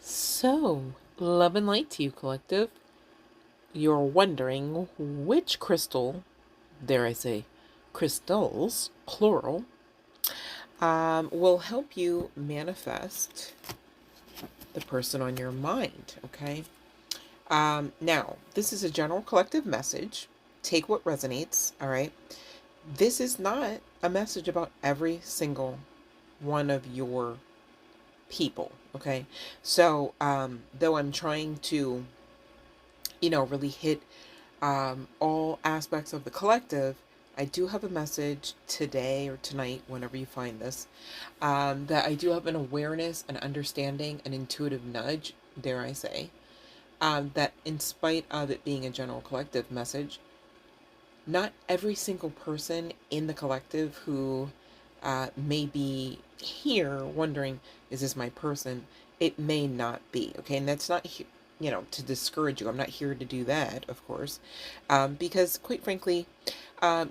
So, love and light to you, collective. You're wondering which crystal, dare I say, crystals, plural, will help you manifest the person on your mind, okay? Now, this is a general collective message. Take what resonates, all right? This is not a message about every single one of your people, okay? So, though I'm trying to, really hit all aspects of the collective, I do have a message today or tonight, whenever you find this, that I do have an awareness, an understanding, an intuitive nudge, dare I say, that in spite of it being a general collective message, not every single person in the collective who may be here wondering, is this my person? It may not be, okay? And that's not, to discourage you. I'm not here to do that, of course, because quite frankly,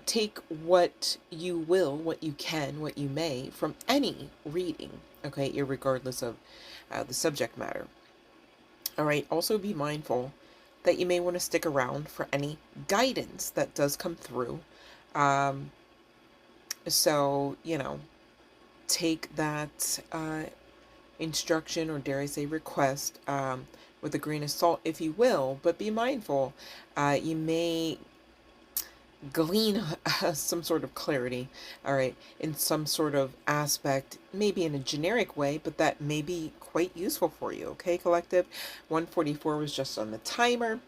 take what you will, what you can, what you may from any reading, okay, irregardless of the subject matter. All right, also be mindful that you may want to stick around for any guidance that does come through. So, take that instruction, or dare I say request, with a grain of salt, if you will, but be mindful. You may glean some sort of clarity, all right, in some sort of aspect, maybe in a generic way, but that may be quite useful for you, okay, collective? 144 was just on the timer.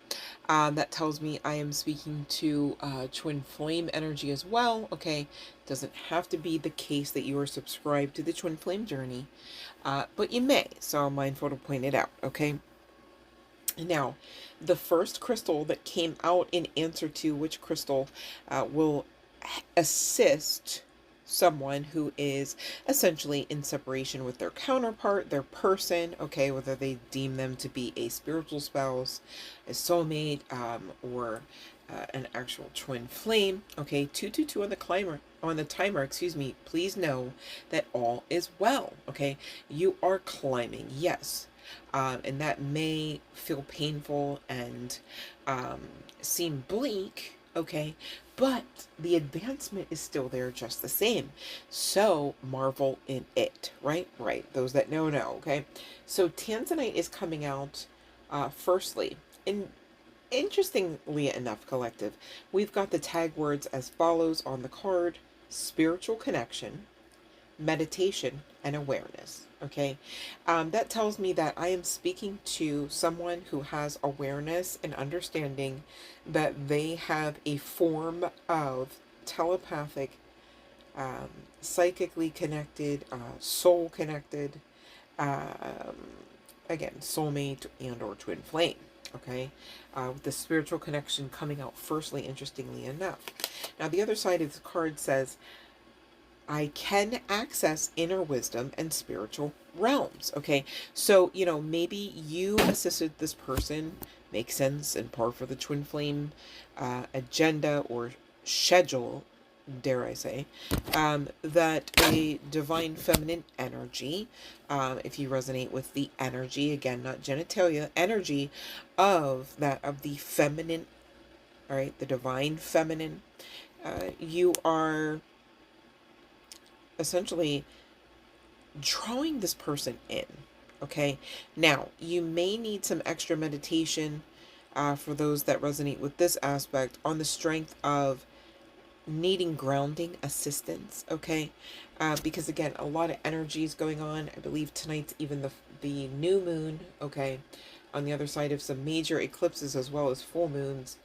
That tells me I am speaking to twin flame energy as well, okay? Doesn't have to be the case that you are subscribed to the twin flame journey, but you may, so I'm mindful to point it out, okay? Now, the first crystal that came out in answer to which crystal will assist someone who is essentially in separation with their counterpart, their person, okay, whether they deem them to be a spiritual spouse, a soulmate, or an actual twin flame, okay, 222 on the timer, excuse me. Please know that all is well, okay? You are climbing, yes. And that may feel painful and seem bleak, okay, but the advancement is still there just the same. So marvel in it, right? Right. Those that know, okay? So Tanzanite is coming out firstly. And interestingly enough, collective, we've got the tag words as follows on the card: spiritual connection, meditation, and awareness. Okay, that tells me that I am speaking to someone who has awareness and understanding that they have a form of telepathic, psychically connected, soul connected, um, again, soulmate and or twin flame. Okay, with the spiritual connection coming out firstly, interestingly enough. Now the other side of the card says, I can access inner wisdom and spiritual realms. Okay, so, maybe you assisted this person, make sense and par for the twin flame agenda or schedule, dare I say, that a divine feminine energy, if you resonate with the energy, again, not genitalia, energy of the feminine, all right, the divine feminine, you are essentially drawing this person in, okay? Now, you may need some extra meditation for those that resonate with this aspect, on the strength of needing grounding assistance, okay? Because again, a lot of energy is going on. I believe tonight's even the new moon, okay? On the other side of some major eclipses as well as full moons,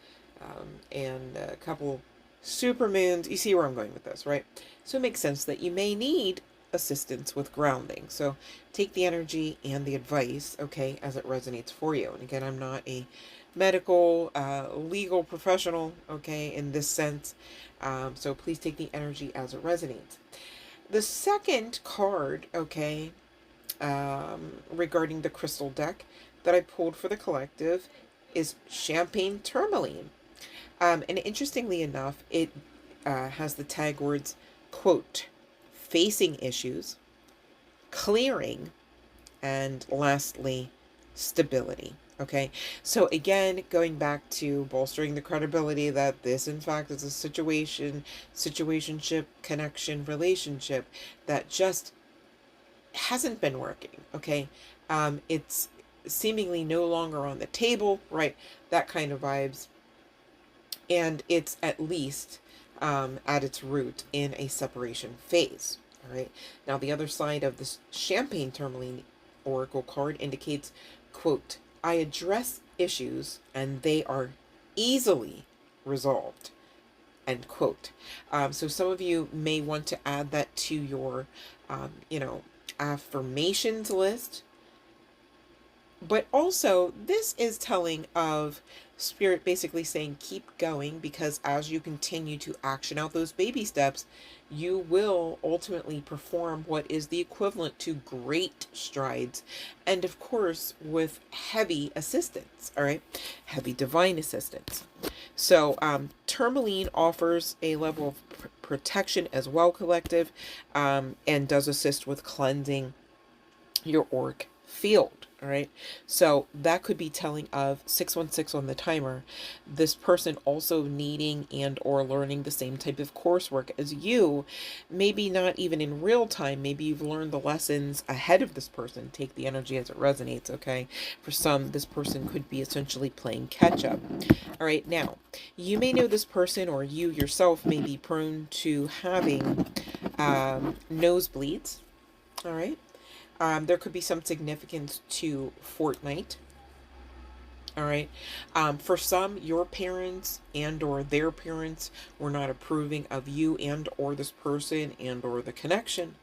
and a couple super moons. You see where I'm going with this, right? So it makes sense that you may need assistance with grounding. So take the energy and the advice, okay, as it resonates for you. And again, I'm not a medical, legal professional, okay, in this sense. So please take the energy as it resonates. The second card, okay, regarding the crystal deck that I pulled for the collective is Champagne Tourmaline. And interestingly enough, it has the tag words, quote, facing issues, clearing, and lastly, stability. Okay, so again, going back to bolstering the credibility that this, in fact, is a situationship, connection, relationship that just hasn't been working. Okay, it's seemingly no longer on the table, right? That kind of vibes. And it's at least at its root in a separation phase. All right. Now, the other side of this Champagne Tourmaline Oracle card indicates, quote, I address issues and they are easily resolved, end quote. So some of you may want to add that to your, affirmations list. But also, this is telling of Spirit basically saying, keep going, because as you continue to action out those baby steps, you will ultimately perform what is the equivalent to great strides. And of course, with heavy assistance, all right? Heavy divine assistance. So, Tourmaline offers a level of protection as well, collective, and does assist with cleansing your auric field. All right, so that could be telling of 616 on the timer, this person also needing and or learning the same type of coursework as you, maybe not even in real time. Maybe you've learned the lessons ahead of this person. Take the energy as it resonates. Okay, for some, this person could be essentially playing catch up. All right, now you may know this person, or you yourself may be prone to having nosebleeds. All right. There could be some significance to Fortnite. All right. For some, your parents and or their parents were not approving of you and or this person and or the connection.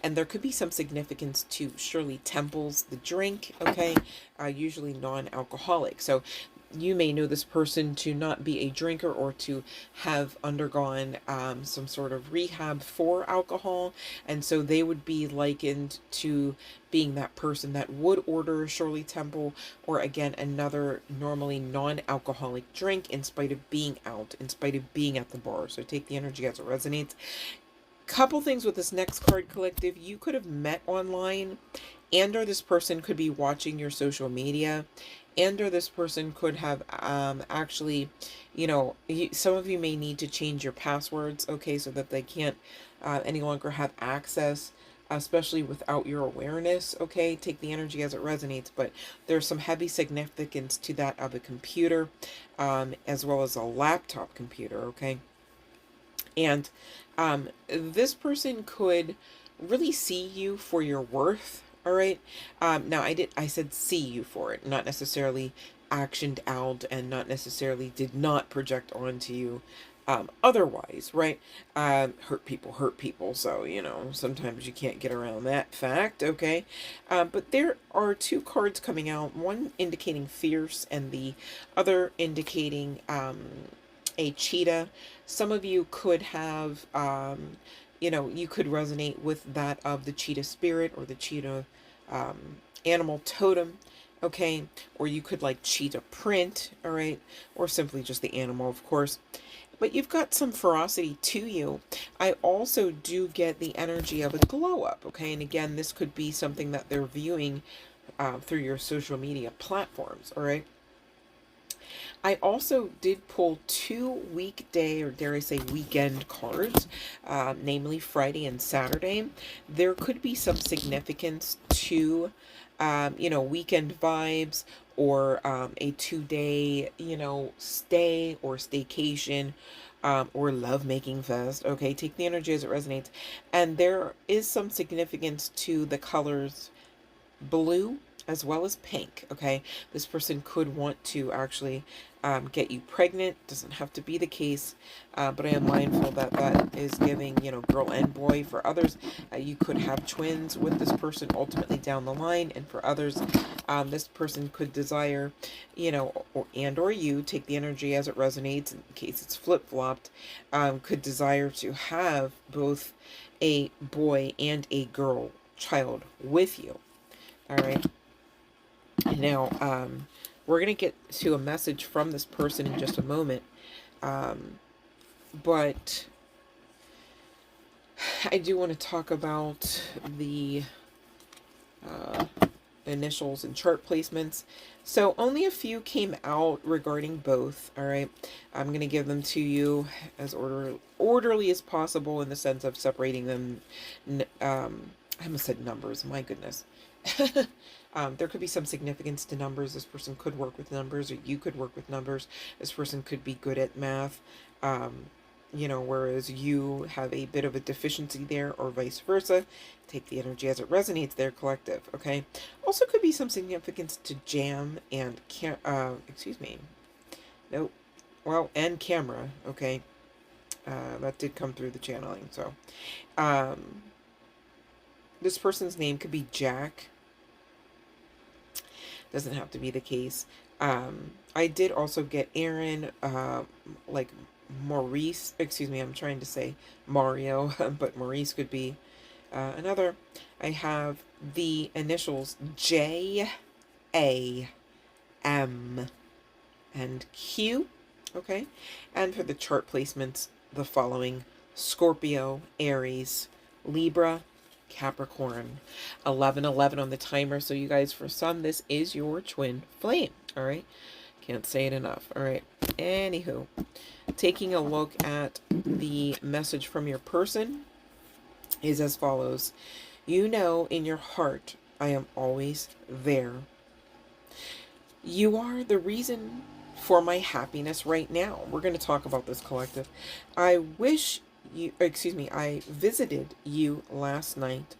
And there could be some significance to Shirley Temple's The Drink, okay? Usually non-alcoholic. So you may know this person to not be a drinker or to have undergone some sort of rehab for alcohol. And so they would be likened to being that person that would order Shirley Temple or, again, another normally non-alcoholic drink in spite of being out, in spite of being at the bar. So take the energy as it resonates. Couple things with this next card, collective. You could have met online, and or this person could be watching your social media, and or this person could have actually, some of you may need to change your passwords, okay, so that they can't any longer have access, especially without your awareness, okay? Take the energy as it resonates, but there's some heavy significance to that of a computer, as well as a laptop computer, okay? And this person could really see you for your worth. All right. Now I said see you for it, not necessarily actioned out, and not necessarily did not project onto you otherwise, right? Hurt people. So, sometimes you can't get around that fact. Okay. But there are two cards coming out, one indicating fierce and the other indicating a cheetah. Some of you could have, you could resonate with that of the cheetah spirit or the cheetah animal totem, okay? Or you could like cheetah print, all right? Or simply just the animal, of course. But you've got some ferocity to you. I also do get the energy of a glow up, okay? And again, this could be something that they're viewing through your social media platforms, all right? I also did pull 2 weekday, or dare I say weekend cards, namely Friday and Saturday. There could be some significance to, weekend vibes, or a 2-day, stay or staycation, or lovemaking fest. Okay, take the energy as it resonates. And there is some significance to the colors blue as well as pink. Okay, this person could want to actually get you pregnant. Doesn't have to be the case, but I am mindful that that is giving, you know, girl and boy. For others, you could have twins with this person ultimately down the line, and for others, this person could desire, you know, or you take the energy as it resonates. In case it's flip flopped, could desire to have both a boy and a girl child with you. All right. Now, we're going to get to a message from this person in just a moment. But I do want to talk about the initials and chart placements. So only a few came out regarding both. All right. I'm going to give them to you as orderly as possible, in the sense of separating them. I almost said numbers. My goodness. There could be some significance to numbers. This person could work with numbers, or you could work with numbers. This person could be good at math, you know, whereas you have a bit of a deficiency there, or vice versa. Take the energy as it resonates there, collective. Okay. Also could be some significance to jam and excuse me. Nope. Well, and camera. Okay. That did come through the channeling. So, this person's name could be Jack. Doesn't have to be the case. I did also get Aaron, like Maurice, excuse me, I'm trying to say Mario, but Maurice could be another. I have the initials J, A, M, and Q. Okay. And for the chart placements, the following: Scorpio, Aries, Libra, Capricorn. 11:11 on the timer. So you guys, for some, this is your twin flame. All right. Can't say it enough. All right. Anywho, taking a look at the message from your person is as follows. You know in your heart, I am always there. You are the reason for my happiness right now. We're going to talk about this, collective. I visited you last night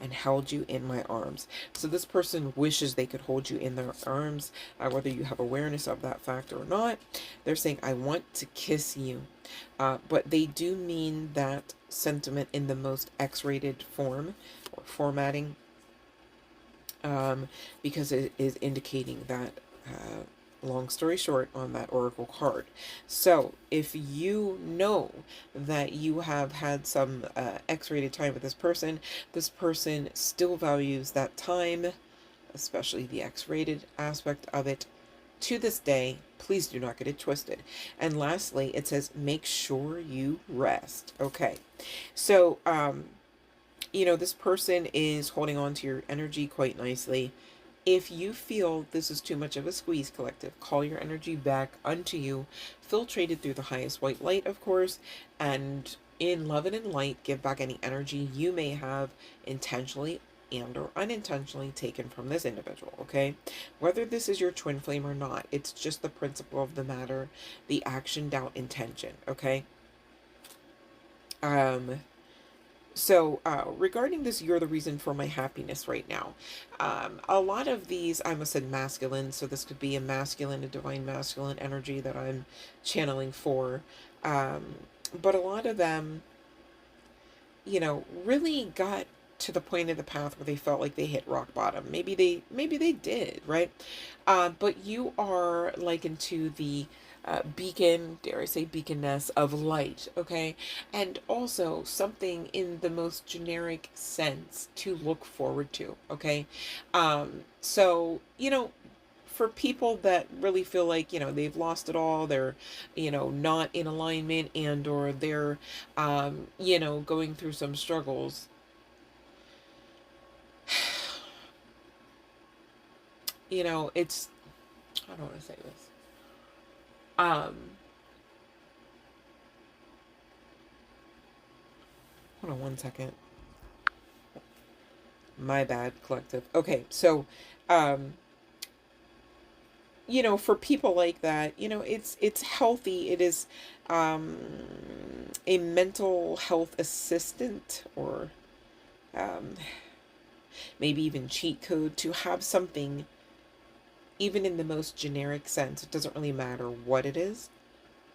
and held you in my arms. So this person wishes they could hold you in their arms, whether you have awareness of that fact or not. They're saying, I want to kiss you. But they do mean that sentiment in the most X-rated form or formatting, because it is indicating that, long story short, on that oracle card. So if you know that you have had some X-rated time with this person still values that time, especially the X-rated aspect of it, to this day. Please do not get it twisted. And lastly, it says, make sure you rest. Okay. So, you know, this person is holding on to your energy quite nicely. If you feel this is too much of a squeeze, collective, call your energy back unto you, filtrated through the highest white light, of course, and in love and in light, give back any energy you may have intentionally and or unintentionally taken from this individual. Okay, whether this is your twin flame or not, it's just the principle of the matter, the action, doubt, intention. Okay. So regarding this, you're the reason for my happiness right now. A lot of these, I must say masculine, so this could be a masculine, a divine masculine energy that I'm channeling for. But a lot of them, you know, really got to the point of the path where they felt like they hit rock bottom. Maybe they did, right? But you are likened to the beacon, dare I say beaconness of light, okay? And also something in the most generic sense to look forward to, okay? So, you know, for people that really feel like, you know, they've lost it all, they're, you know, not in alignment, and or they're, you know, going through some struggles, you know, it's, I don't want to say this. Hold on one second. My bad, collective. Okay, so, you know, for people like that, you know, it's healthy. It is a mental health assistant, or maybe even cheat code to have something, even in the most generic sense. It doesn't really matter what it is,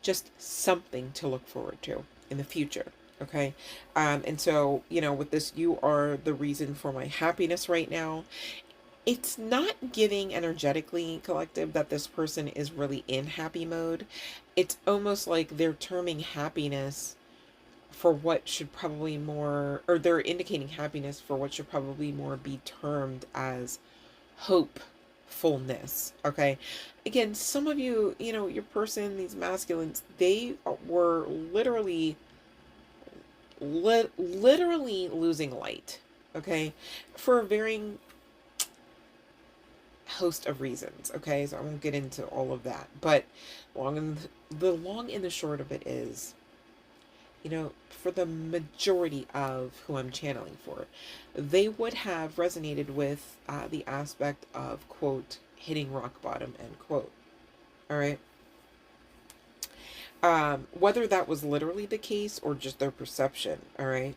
just something to look forward to in the future. Okay. And so, with this, you are the reason for my happiness right now. It's not giving energetically, collective, that this person is really in happy mode. It's almost like they're terming happiness for what should probably more, or they're indicating happiness for what should probably more be termed as hopefulness. Okay. Again, some of you, your person, these masculines, they were literally losing light. Okay. For a varying host of reasons. Okay. So I won't get into all of that, but the long and the short of it is, for the majority of who I'm channeling for, they would have resonated with the aspect of, quote, hitting rock bottom, end quote. All right. Whether that was literally the case or just their perception. All right.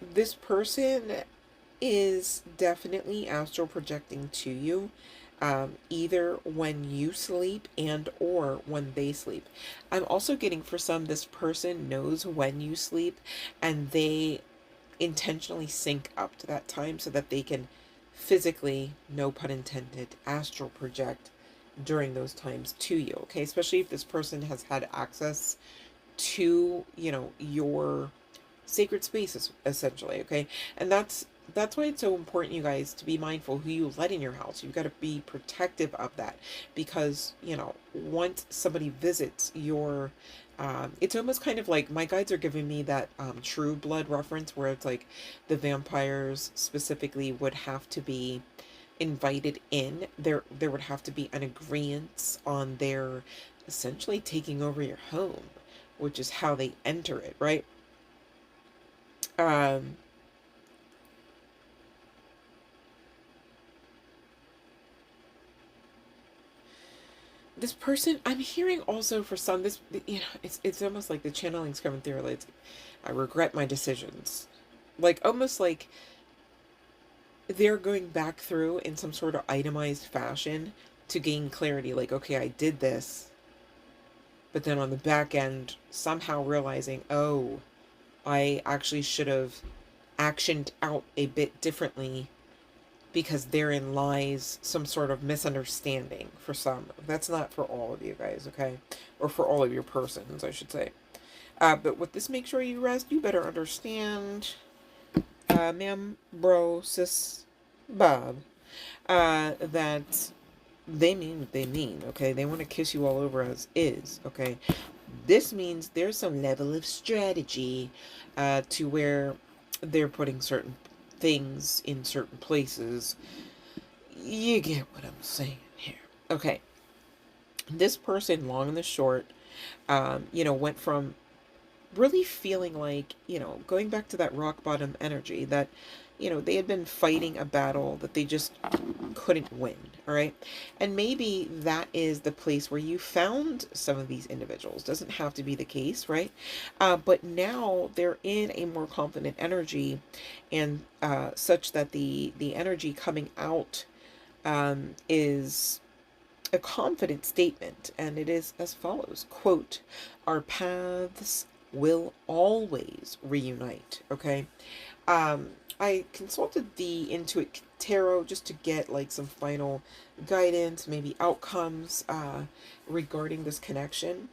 This person is definitely astral projecting to you, either when you sleep and or when they sleep. I'm also getting, for some, this person knows when you sleep, and they intentionally sync up to that time so that they can physically, no pun intended, astral project during those times to you. Okay, especially if this person has had access to, your sacred spaces, essentially. Okay. And that's why it's so important, you guys, to be mindful who you let in your house. You've got to be protective of that, because once somebody visits your it's almost kind of like, my guides are giving me that True Blood reference, where it's like the vampires specifically would have to be invited in. There would have to be an agreement on their essentially taking over your home, which is how they enter it, right? Um, this person, I'm hearing also, for some, this, it's almost like the channeling's coming through. Like, I regret my decisions. Like, almost like they're going back through in some sort of itemized fashion to gain clarity. Like, okay, I did this, but then on the back end, somehow realizing, oh, I actually should have actioned out a bit differently, because therein lies some sort of misunderstanding for some. That's not for all of you guys, okay? Or for all of your persons, I should say. But with this, make sure you rest. You better understand, ma'am, bro, sis, Bob, that they mean what they mean, okay? They want to kiss you all over as is, okay? This means there's some level of strategy to where they're putting certain things in certain places. You get what I'm saying here. Okay. This person, long and the short, went from really feeling like, going back to that rock bottom energy, that, they had been fighting a battle that they just couldn't win. All right. And maybe that is the place where you found some of these individuals. Doesn't have to be the case, right? But now they're in a more confident energy, and such that the energy coming out is a confident statement, and it is as follows, quote, "Our paths will always reunite." Okay. I consulted the Intuit Tarot just to get like some final guidance, maybe outcomes regarding this connection.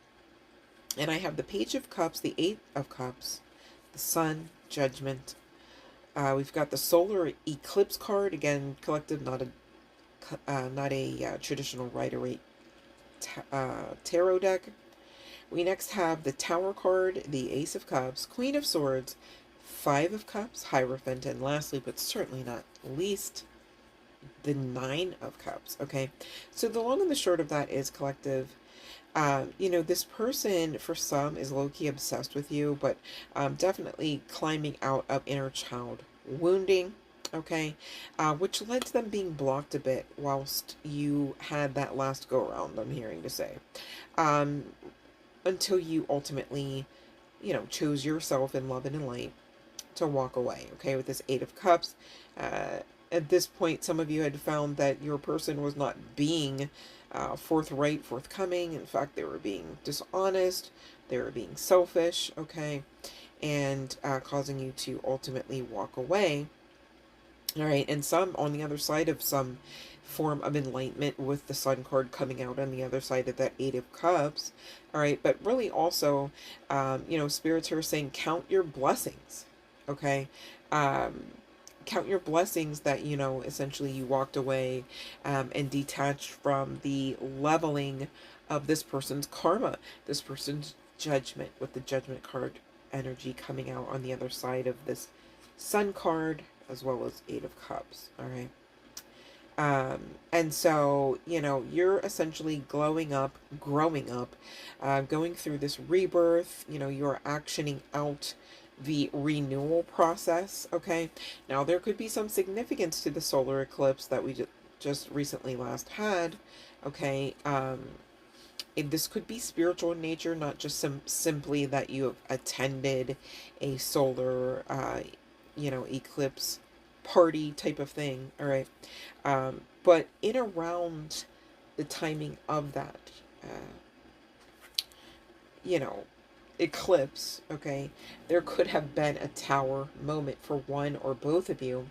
And I have the Page of Cups, the Eight of Cups, the Sun, Judgment. We've got the Solar Eclipse card, again, collective, not a traditional Rider-Waite tarot deck. We next have the Tower card, the Ace of Cups, Queen of Swords, Five of Cups, Hierophant, and lastly, but certainly not least, the Nine of Cups. Okay, so the long and the short of that is, collective, this person, for some, is low-key obsessed with you, but definitely climbing out of inner child wounding, okay, which led to them being blocked a bit whilst you had that last go-around, I'm hearing to say, until you ultimately, chose yourself in love and in light, to walk away, okay, with this Eight of Cups. At this point, some of you had found that your person was not being forthright, forthcoming. In fact, they were being dishonest, they were being selfish, okay, and causing you to ultimately walk away. All right, and some on the other side of some form of enlightenment with the Sun card coming out on the other side of that Eight of Cups. All right, but really also, you know, spirits are saying count your blessings, okay? Um, count your blessings that, you know, essentially you walked away and detached from the leveling of this person's karma, this person's judgment, with the Judgment card energy coming out on the other side of this Sun card, as well as Eight of Cups. All right. And so, you know, you're essentially glowing up, growing up, going through this rebirth. You know, you're actioning out the renewal process. Okay. Now, there could be some significance to the solar eclipse that we just recently last had. Okay. This could be spiritual in nature, not just simply that you have attended a solar, you know, eclipse party type of thing. All right. But in around the timing of that, you know, eclipse, okay, there could have been a tower moment for one or both of you.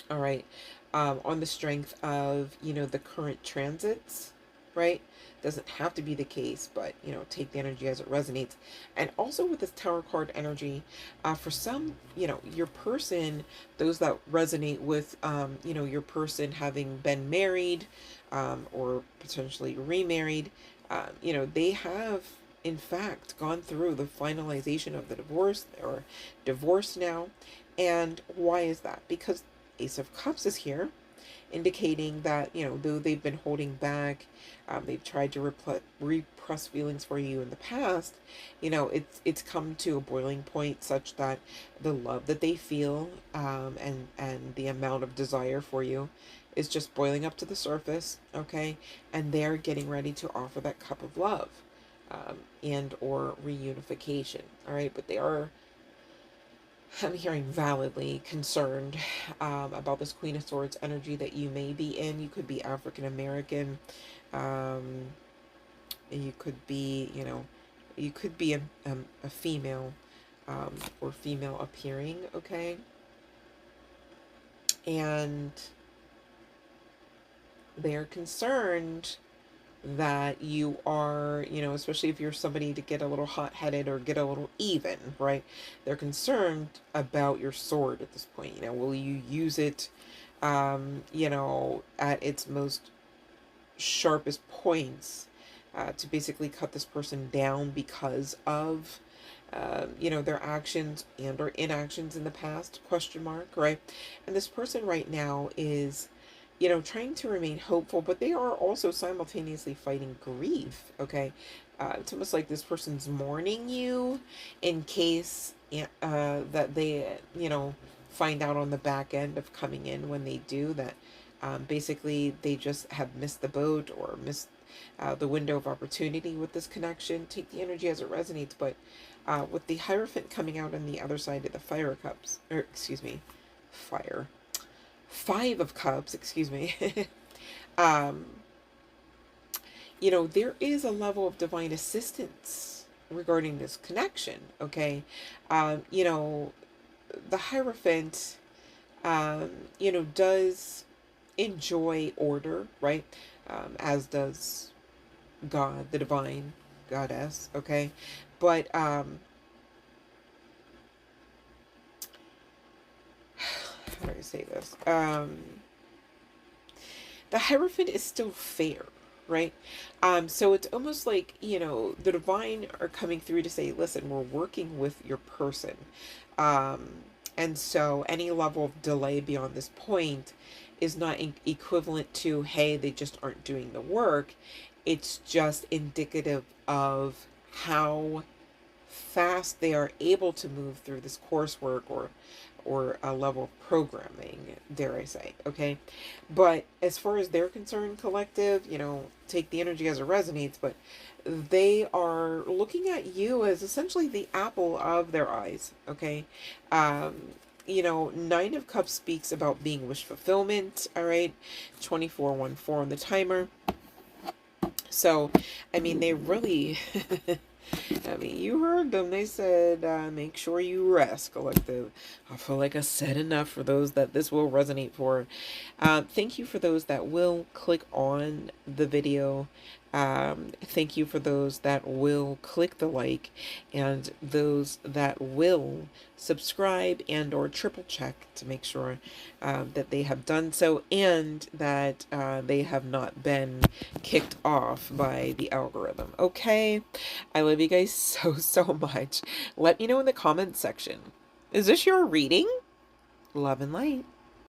All right. On the strength of, you know, the current transits, right? Doesn't have to be the case, but, you know, take the energy as it resonates. And also with this Tower card energy, for some, you know, your person, those that resonate with, you know, your person having been married or potentially remarried, you know, they have, in fact, gone through the finalization of the divorce or divorce now. And why is that? Because Ace of Cups is here, indicating that, you know, though they've been holding back, they've tried to repress feelings for you in the past, you know, it's come to a boiling point such that the love that they feel, and the amount of desire for you is just boiling up to the surface, okay? And they're getting ready to offer that cup of love, and or reunification, all right? But they are, I'm hearing, validly concerned about this Queen of Swords energy that you may be in. You could be African American. You could be, you know, you could be a female, or female appearing, okay? And they're concerned that you are, you know, especially if you're somebody to get a little hot-headed or get a little even, right? They're concerned about your sword at this point. You know, will you use it, you know, at its most sharpest points to basically cut this person down because of, you know, their actions and or inactions in the past, question mark, right? And this person right now is, you know, trying to remain hopeful, but they are also simultaneously fighting grief, okay? It's almost like this person's mourning you in case that they, you know, find out on the back end of coming in, when they do, that basically they just have missed the boat or missed the window of opportunity with this connection. Take the energy as it resonates, but with the Hierophant coming out on the other side of the Fire Cups, or excuse me, Five of Cups, excuse me. um, you know, there is a level of divine assistance regarding this connection, okay? You know, the Hierophant, you know, does enjoy order, right? As does God, the divine goddess, okay? But, how do I say this? The Hierophant is still fair, right? So it's almost like, you know, the divine are coming through to say, listen, we're working with your person. And so any level of delay beyond this point is not equivalent to, hey, they just aren't doing the work. It's just indicative of how fast they are able to move through this coursework, or a level of programming, dare I say, okay? But as far as they're concerned, collective, take the energy as it resonates, but they are looking at you as essentially the apple of their eyes, okay? Um, Nine of Cups speaks about being wish fulfillment, all right? 2414 on the timer. So, I mean, they really, you heard them. They said, make sure you rest, collective. I feel like I said enough for those that this will resonate for. Thank you for those that will click on the video. Thank you for those that will click the like, and those that will subscribe and or triple check to make sure that they have done so, and that they have not been kicked off by the algorithm. Okay, I love you guys so much. Let me know in the comments section, is this your reading? Love and light.